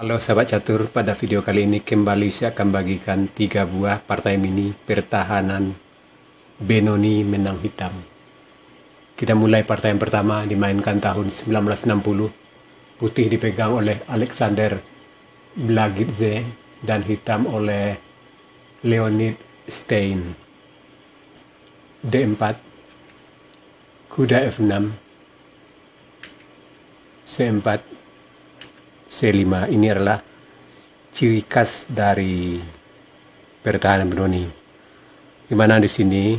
Halo sahabat catur, pada video kali ini kembali saya akan bagikan 3 buah partai mini pertahanan Benoni menang hitam. Kita mulai partai yang pertama, dimainkan tahun 1960. Putih dipegang oleh Alexander Blagidze dan hitam oleh Leonid Stein. D4, kuda F6, C4, C5. Ini adalah ciri khas dari pertahanan Benoni, di mana di sini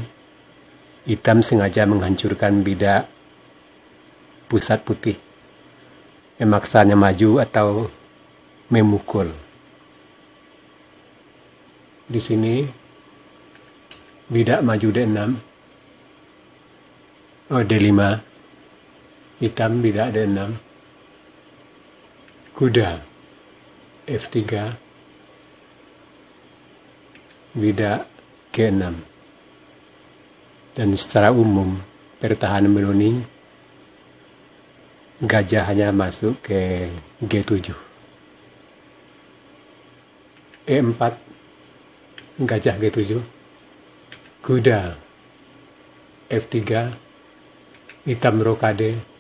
hitam sengaja menghancurkan bidak pusat putih, memaksanya maju atau memukul. Di sini bidak maju D6, D5, hitam bidak D6, kuda F3, bidak G6. Dan secara umum pertahanan Benoni, gajah hanya masuk ke G7. E4, gajah G7, kuda F3, hitam rokade,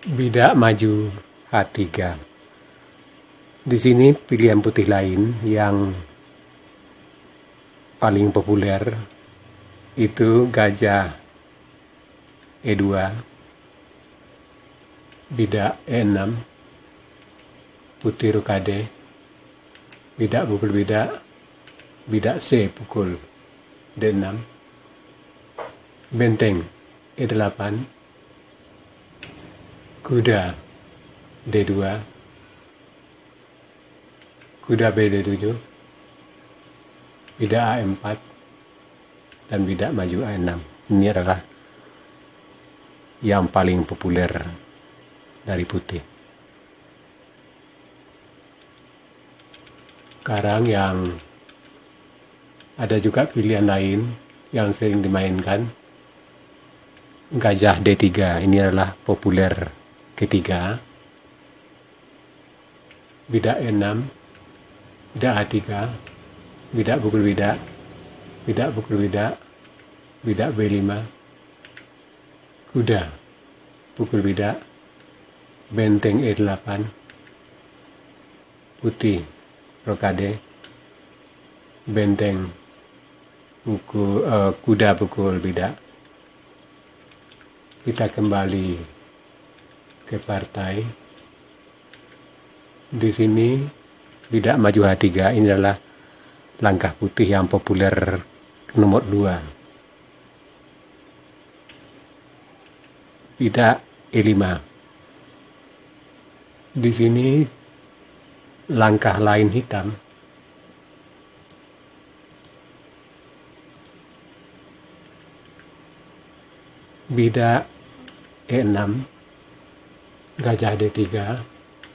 bidak maju H3. Di sini pilihan putih lain yang paling populer itu gajah E2, bidak E6, putih rokade, bidak pukul bidak, bidak C pukul D6, benteng E8, kuda D2, kuda BD7, bidak A4, dan bidak maju A6. Ini adalah yang paling populer dari putih. Sekarang yang ada juga pilihan lain yang sering dimainkan, gajah D3. Ini adalah populer ketiga, bidak E6, bidak A3, bidak pukul bidak, bidak pukul bidak, bidak B5, kuda pukul bidak, benteng E8, putih rokade, benteng pukul, kuda pukul bidak. Kita kembali ke partai. Di sini bidak maju H3. Ini adalah langkah putih yang populer nomor 2. Bidak E5. Di sini langkah lain hitam. Bidak E6, gajah D3,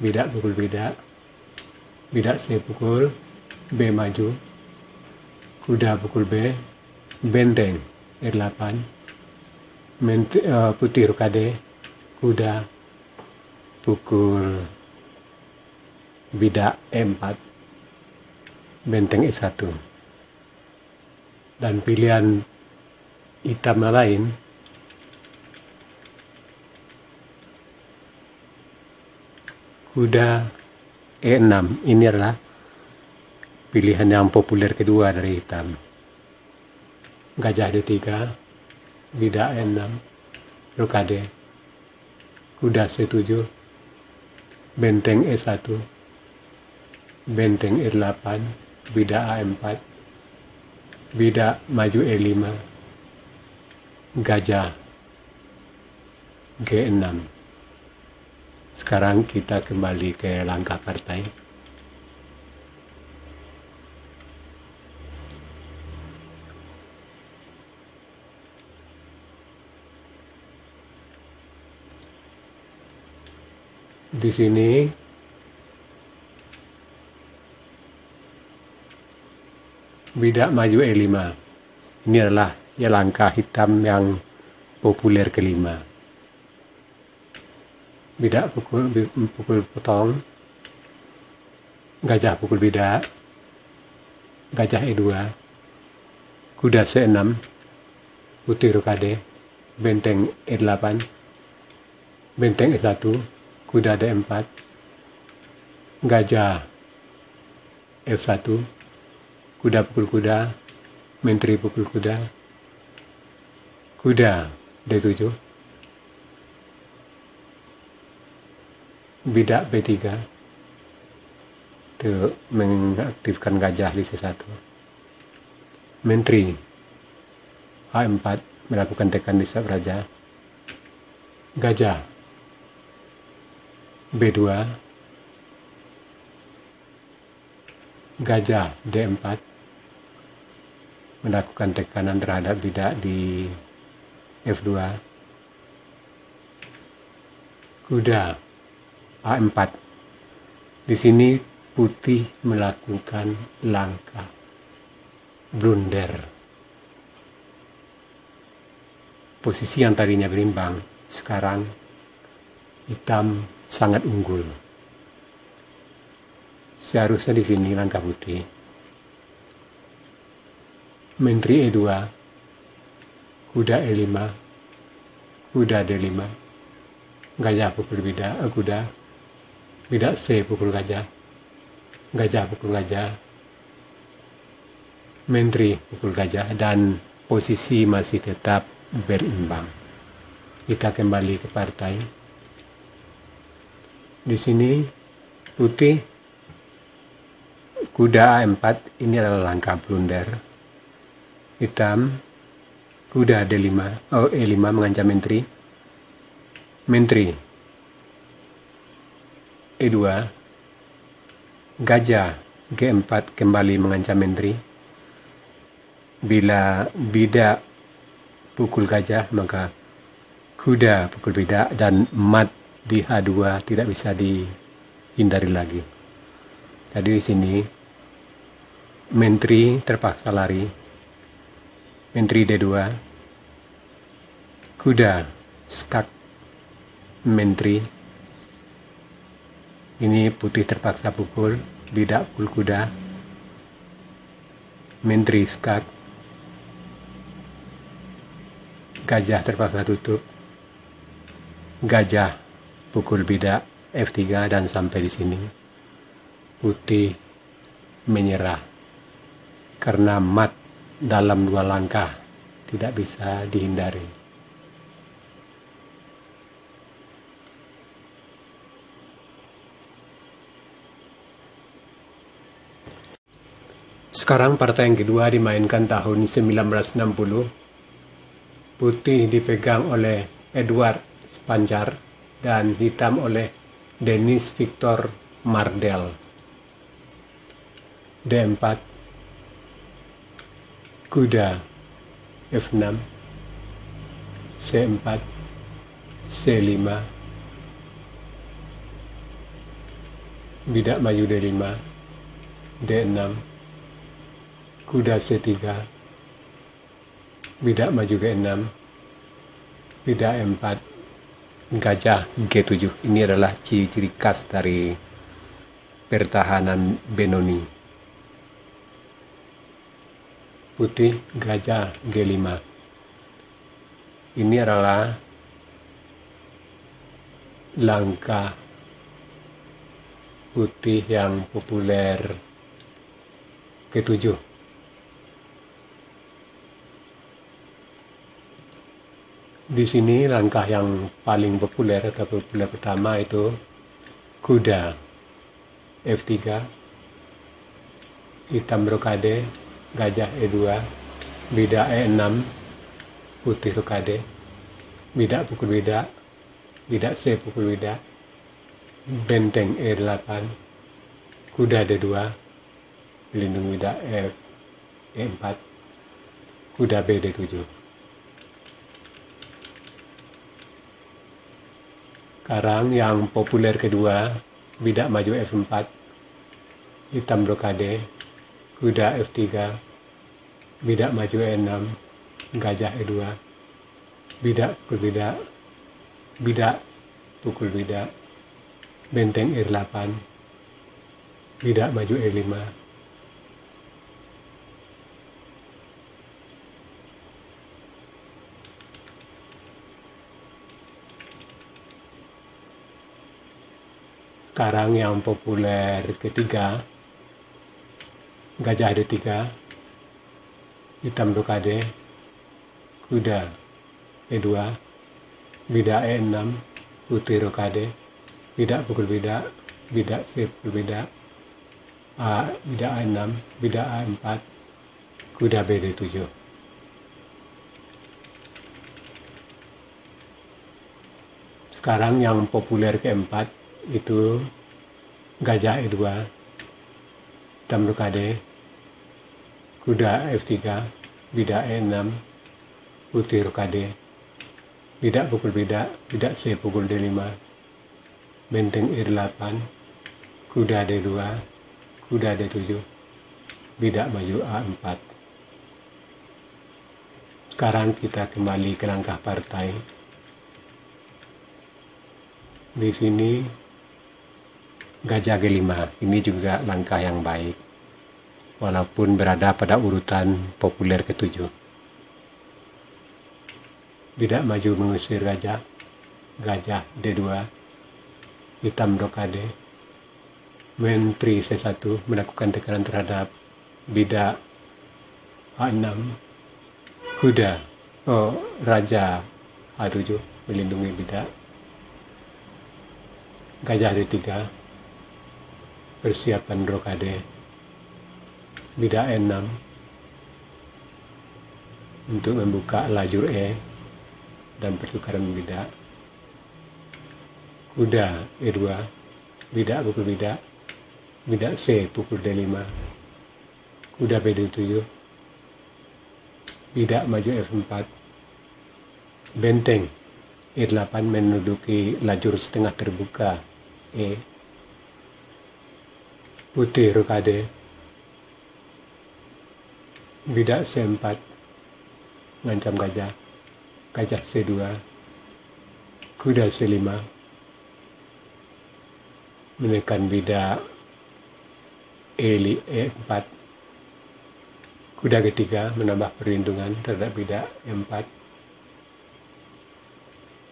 bidak pukul bidak, bidak C pukul, B maju, kuda pukul B, benteng E8, putih rokade, kuda pukul bidak E4, benteng E1. Dan pilihan hitam lain, kuda E6. Ini adalah pilihan yang populer kedua dari hitam. Gajah D3, bidak E6, rokade, kuda C7, benteng E1, benteng E8, bidak A4, bidak maju E5, gajah G6. Sekarang kita kembali ke langkah partai. Di sini bidak maju E5. Ini adalah ya langkah hitam yang populer kelima. bidak pukul potong, gajah pukul bidak, gajah E2, kuda C6, putih rokade, benteng E8, benteng E1, kuda D4, gajah F1, kuda pukul kuda, menteri pukul kuda, kuda D7, bidak B3, itu mengaktifkan gajah di C1, menteri H4 melakukan tekan di sab raja, gajah B2, gajah D4 melakukan tekanan terhadap bidak di F2, kuda A4. Di sini putih melakukan langkah blunder. Posisi yang tadinya berimbang, sekarang hitam sangat unggul. Seharusnya di sini langkah putih. Menteri E2, kuda E5, kuda D5, gajah pukul bidak, kuda, bidak C pukul gajah, gajah pukul gajah, menteri pukul gajah, dan posisi masih tetap berimbang. Kita kembali ke partai. Di sini putih, kuda A4, ini adalah langkah blunder. Hitam, kuda D5, E5 mengancam menteri, menteri E2, gajah G4 kembali mengancam menteri. Bila bidak pukul gajah, maka kuda pukul bidak, dan mat di H2 tidak bisa dihindari lagi. Jadi di sini menteri terpaksa lari. Menteri D2, kuda skak menteri. Ini putih terpaksa pukul, bidak pukul kuda, menteri skak, gajah terpaksa tutup, gajah pukul bidak F3, dan sampai di sini putih menyerah karena mat dalam 2 langkah tidak bisa dihindari. Sekarang partai yang kedua dimainkan tahun 1960. Putih dipegang oleh Edward Spanjar dan hitam oleh Denis Victor Mardel. D4, kuda F6, C4, C5, bidak maju D5, D6, kuda C3, bidak maju G6, bidak E4, gajah G7. Ini adalah ciri-ciri khas dari pertahanan Benoni. Putih, gajah G5. Ini adalah langkah putih yang populer ke-7. Di sini langkah yang paling populer atau populer pertama itu kuda F3, hitam rokade, gajah E2, bidak E6, putih rokade, bidak pukul bidak, bidak C pukul bidak, benteng E8, kuda D2, dilindungi bidak E4, kuda B D7. Sekarang yang populer kedua, bidak maju F4, hitam rokade, kuda F3, bidak maju E6, gajah E2, bidak pukul bidak, bidak pukul bidak, benteng R8, bidak maju E5, sekarang yang populer ketiga, gajah D3, hitam rokade, kuda E2, bidak E6, putih rokade, bidak pukul bidak, bidak C pukul bidak, bidak A6, bidak A4, kuda BD7. Sekarang yang populer keempat itu gajah E2, hitam rokade, kuda F3, bidak E6, putih rokade, bidak pukul bidak, bidak C pukul D5, benteng R8, kuda D2, kuda D7, bidak maju A4. Sekarang kita kembali ke langkah partai. Di sini gajah G5, ini juga langkah yang baik, walaupun berada pada urutan populer ke-7. Bidak maju mengusir gajah, gajah D2, hitam rokade, menteri C1 melakukan tekanan terhadap bidak A6, kuda, raja A7 melindungi bidak, gajah D3, persiapan rokade, bidak E6 untuk membuka lajur E dan pertukaran bidak, kuda E2, bidak pukul bidak, bidak C pukul D5, kuda BD7, bidak maju F4, benteng E8 menduduki lajur setengah terbuka E, putih rokade, bidak C4 ngancam gajah, gajah C2, kuda C5 menekan bidak E4, kuda G3 menambah perlindungan terhadap bidak E4,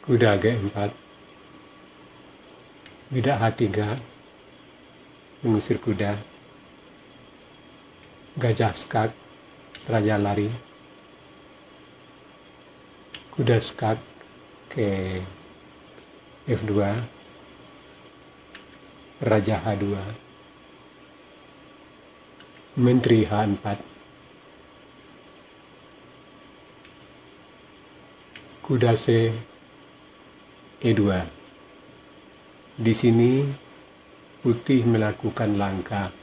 kuda G4, bidak H3 mengusir kuda, gajah skak, raja lari, kuda skak ke F2, raja H2, menteri H4, kuda C E2. Di sini putih melakukan langkah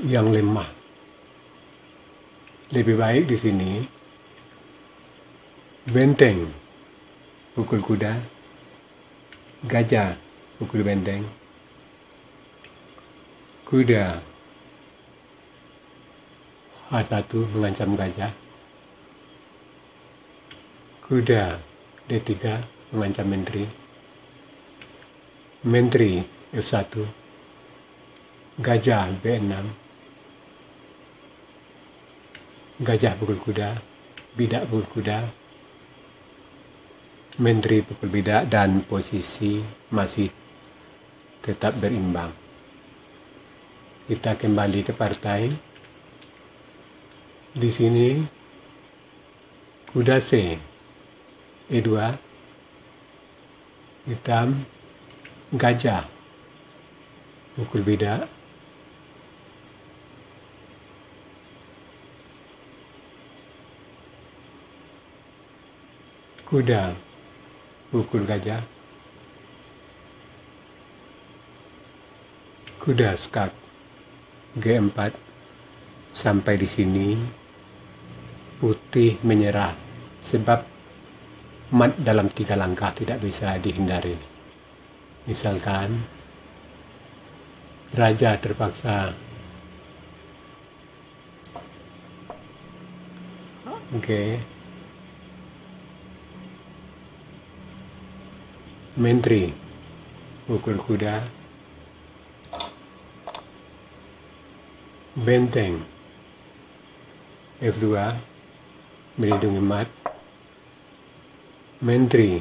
yang lemah. Lebih baik di sini benteng pukul kuda, gajah pukul benteng, kuda H1 mengancam gajah, kuda D3 mengancam menteri, menteri F1, gajah B6, gajah pukul kuda, bidak pukul kuda, menteri pukul bidak, dan posisi masih tetap berimbang. Kita kembali ke partai. Di sini kuda C E2, hitam, gajah pukul bidak, kuda pukul gajah, kuda skak G4. Sampai di sini putih menyerah sebab mat dalam 3 langkah tidak bisa dihindari. Misalkan raja terpaksa Menteri pukul kuda, benteng F2 melindungi mat, menteri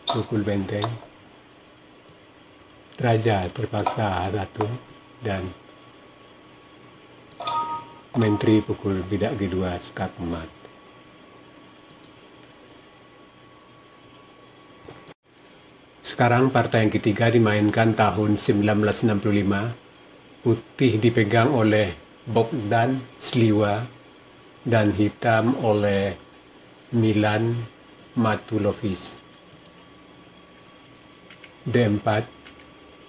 pukul benteng, raja terpaksa H1 dan menteri pukul bidak G2 skak mat. Sekarang partai yang ketiga dimainkan tahun 1965. Putih dipegang oleh Bogdan Sliwa dan hitam oleh Milan Matulovic. D4,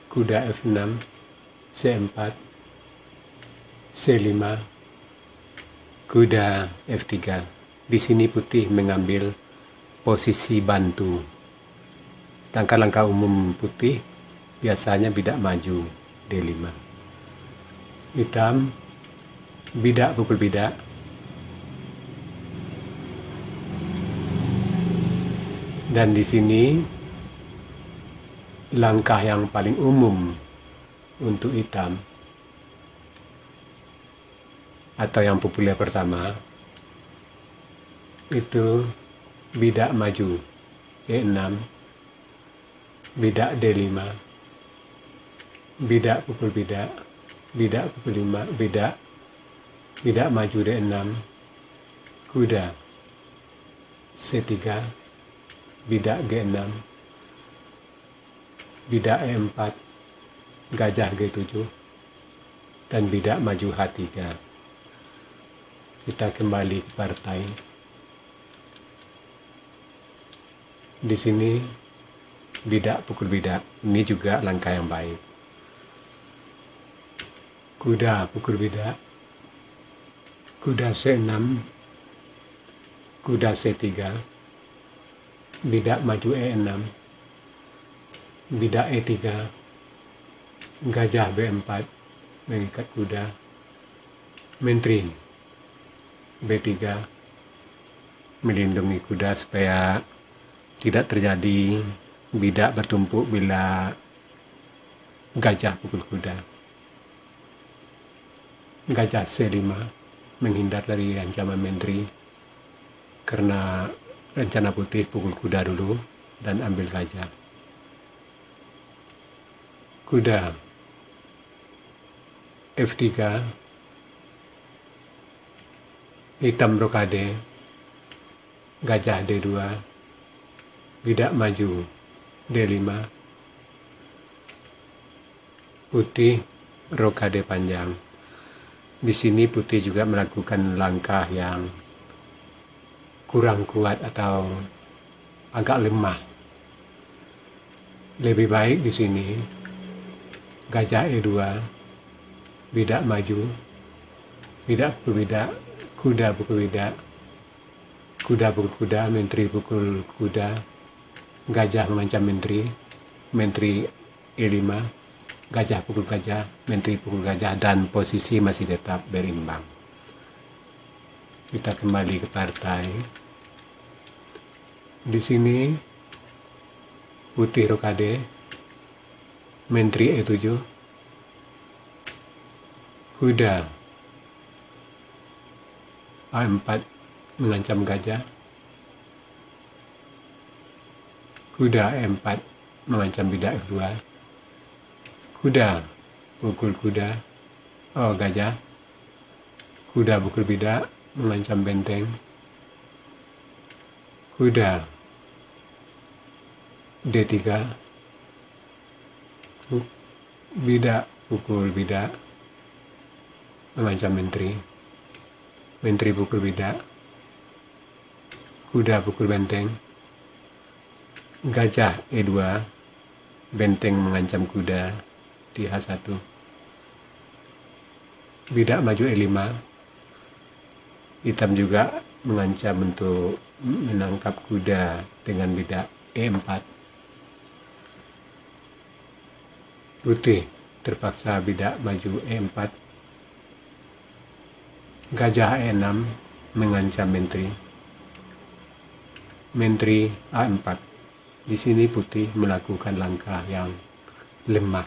kuda F6, C4, C5, kuda F3. Di sini putih mengambil posisi bantu. Sedangkan langkah umum putih biasanya bidak maju D5. Hitam bidak pukul bidak, dan di sini langkah yang paling umum untuk hitam atau yang populer pertama itu bidak maju E6, bidak D5, bidak pukul bidak, bidak pukul 5, bidak maju D6, kuda C3, bidak G6, bidak E4, gajah G7, dan bidak maju H3. Kita kembali ke partai. Di sini bidak pukul bidak, ini juga langkah yang baik. Kuda pukul bidak, kuda C6, kuda C3, bidak maju E6, bidak E3, gajah B4 mengikat kuda, menteri B3 melindungi kuda supaya tidak terjadi bidak bertumpuk bila gajah pukul kuda. Gajah C5 menghindar dari ancaman menteri karena rencana putih pukul kuda dulu dan ambil gajah. Kuda F3, hitam rokade, gajah D2, bidak maju D5, putih rokade panjang. Di sini putih juga melakukan langkah yang kurang kuat atau agak lemah. Lebih baik di sini gajah E2, bidak maju, bidak pukul bidak, kuda pukul bidak, kuda pukul kuda, menteri pukul kuda, gajah mengancam menteri, menteri E5, gajah pukul gajah, menteri pukul gajah, dan posisi masih tetap berimbang. Kita kembali ke partai. Di sini putih rokade, menteri E7, kuda A4 mengancam gajah, kuda E4 mengancam bidak F2, kuda pukul kuda, gajah, kuda pukul bidak mengancam benteng, kuda D3, bidak pukul bidak mengancam menteri, menteri pukul bidak, kuda pukul benteng, gajah E2, benteng mengancam kuda di H1, bidak maju E5, hitam juga mengancam untuk menangkap kuda dengan bidak E4, putih terpaksa bidak maju E4, gajah E6 mengancam menteri, menteri A4, Di sini putih melakukan langkah yang lemah.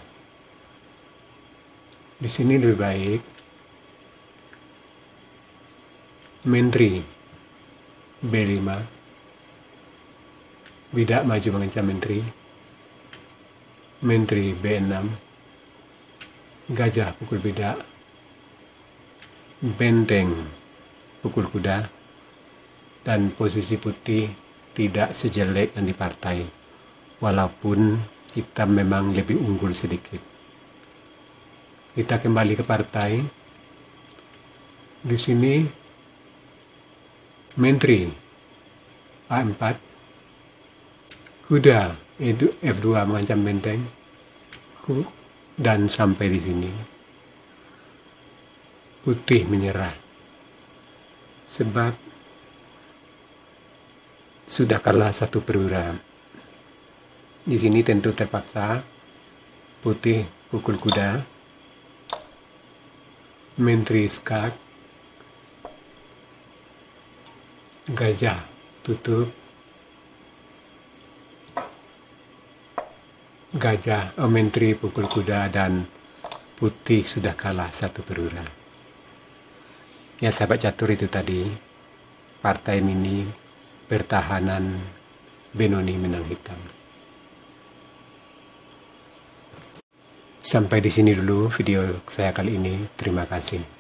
Di sini lebih baik menteri B5, bidak maju mengancam menteri B6, gajah pukul bidak, benteng pukul kuda, dan posisi putih tidak sejelek yang di partai, walaupun kita memang lebih unggul sedikit. Kita kembali ke partai. Di sini menteri A4, kuda itu F2 mengancam benteng, dan sampai di sini putih menyerah sebab sudah kalah 1 perwira. Di sini tentu terpaksa putih pukul kuda, menteri skak, gajah tutup, menteri pukul kuda, dan putih sudah kalah 1 perwira. Ya sahabat catur, itu tadi partai mini pertahanan Benoni menang hitam. Sampai di sini dulu video saya kali ini. Terima kasih.